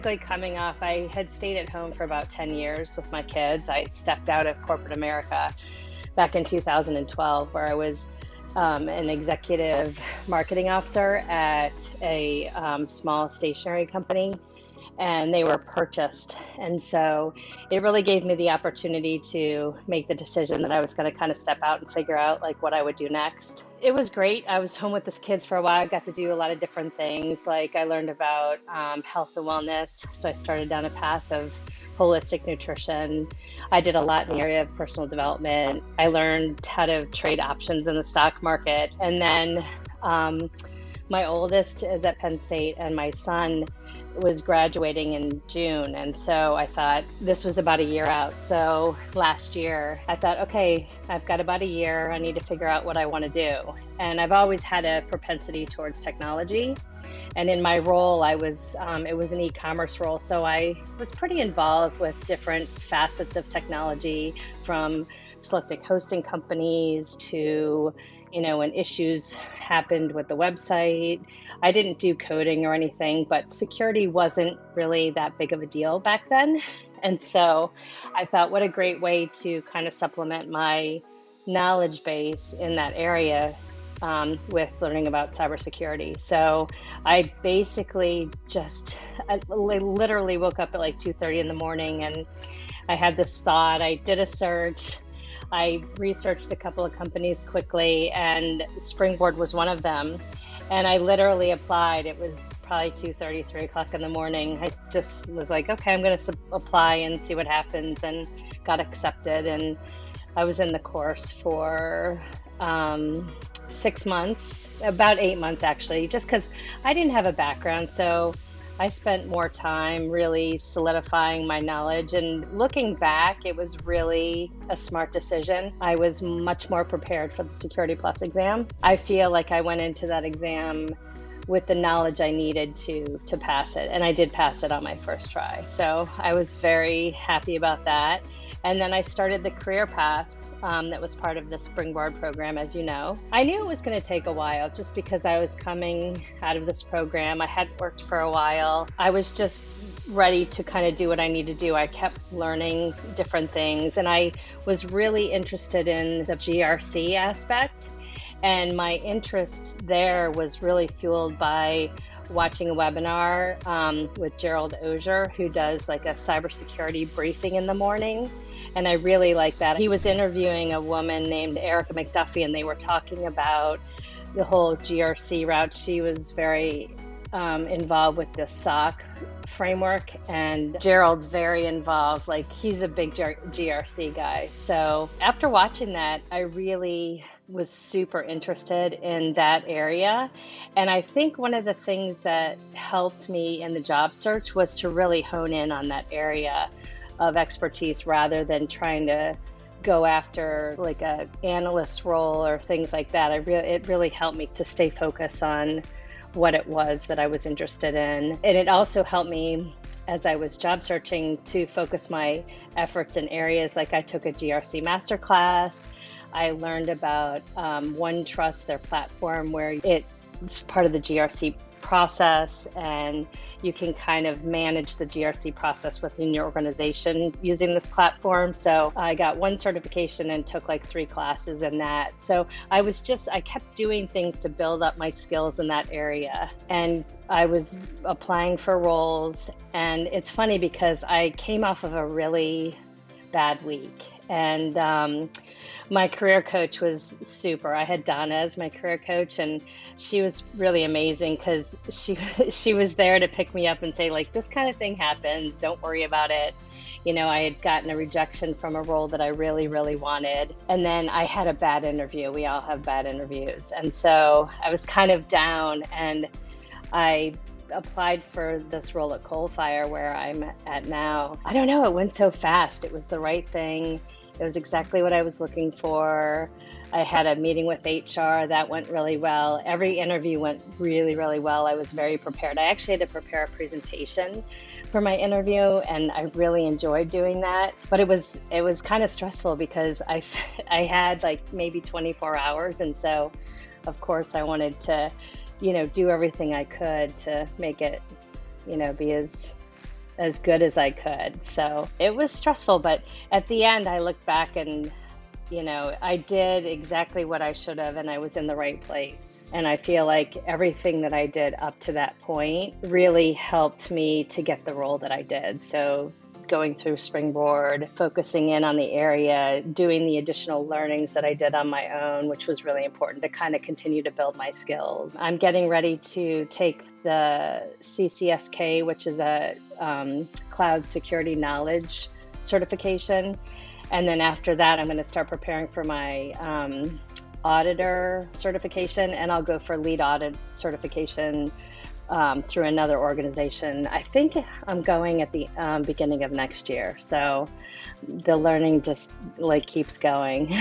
basically coming off, I had stayed at home for about 10 years with my kids. I stepped out of corporate America back in 2012, where I was an executive marketing officer at a small stationery company, and they were purchased. And so it really gave me the opportunity to make the decision that I was going to kind of step out and figure out like what I would do next. It was great. I was home with the kids for a while. I got to do a lot of different things. Like I learned about health and wellness. So I started down a path of holistic nutrition. I did a lot in the area of personal development. I learned how to trade options in the stock market. And then my oldest is at Penn State and my son was graduating in June. And so I thought this was about a year out. So last year I thought, okay, I've got about a year. I need to figure out what I want to do. And I've always had a propensity towards technology. And in my role, it was an e-commerce role. So I was pretty involved with different facets of technology, from selecting hosting companies to, when issues happened with the website. I didn't do coding or anything, but security wasn't really that big of a deal back then. And so I thought, what a great way to kind of supplement my knowledge base in that area with learning about cybersecurity. So I basically I literally woke up at like 2:30 in the morning and I had this thought. I did a search. I researched a couple of companies quickly, and Springboard was one of them. And I literally applied. It was probably 2:30, 3 o'clock in the morning. I just was like, okay, I'm going to apply and see what happens, and got accepted. And I was in the course for 6 months, about 8 months actually, just because I didn't have a background. So I spent more time really solidifying my knowledge, and looking back, it was really a smart decision. I was much more prepared for the Security Plus exam. I feel like I went into that exam with the knowledge I needed to pass it, and I did pass it on my first try. So I was very happy about that. And then I started the career path that was part of the Springboard program, as you know. I knew it was going to take a while just because I was coming out of this program. I hadn't worked for a while. I was just ready to kind of do what I need to do. I kept learning different things, and I was really interested in the GRC aspect. And my interest there was really fueled by watching a webinar with Gerald Auger, who does like a cybersecurity briefing in the morning. And I really liked that. He was interviewing a woman named Erica McDuffie, and they were talking about the whole GRC route. She was very involved with the SOC framework, and Gerald's very involved. Like, he's a big GRC guy. So after watching that, I really was super interested in that area. And I think one of the things that helped me in the job search was to really hone in on that area of expertise rather than trying to go after like a analyst role or things like that. It really helped me to stay focused on what it was that I was interested in. And it also helped me as I was job searching to focus my efforts in areas like I took a GRC masterclass. I learned about OneTrust, their platform, where it's part of the GRC process, and you can kind of manage the GRC process within your organization using this platform. So I got one certification and took like 3 classes in that. So I kept doing things to build up my skills in that area. And I was applying for roles. And it's funny because I came off of a really bad week. And my career coach was super. I had Donna as my career coach, and she was really amazing because she was there to pick me up and say, like, this kind of thing happens. Don't worry about it. I had gotten a rejection from a role that I really, really wanted. And then I had a bad interview. We all have bad interviews. And so I was kind of down, and I applied for this role at Coalfire, where I'm at now. I don't know, it went so fast. It was the right thing. It was exactly what I was looking for. I had a meeting with HR that went really well. Every interview went really, really well. I was very prepared. I actually had to prepare a presentation for my interview, and I really enjoyed doing that. But it was kind of stressful because I had like maybe 24 hours. And so, of course, I wanted to, do everything I could to make it, be as as good as I could. So it was stressful, but at the end, I look back and I did exactly what I should have, and I was in the right place. And I feel like everything that I did up to that point really helped me to get the role that I did. So going through Springboard, focusing in on the area, doing the additional learnings that I did on my own, which was really important to kind of continue to build my skills. I'm getting ready to take the CCSK, which is a cloud security knowledge certification. And then after that, I'm going to start preparing for my auditor certification, and I'll go for lead audit certification through another organization. I think I'm going at the beginning of next year. So the learning just keeps going.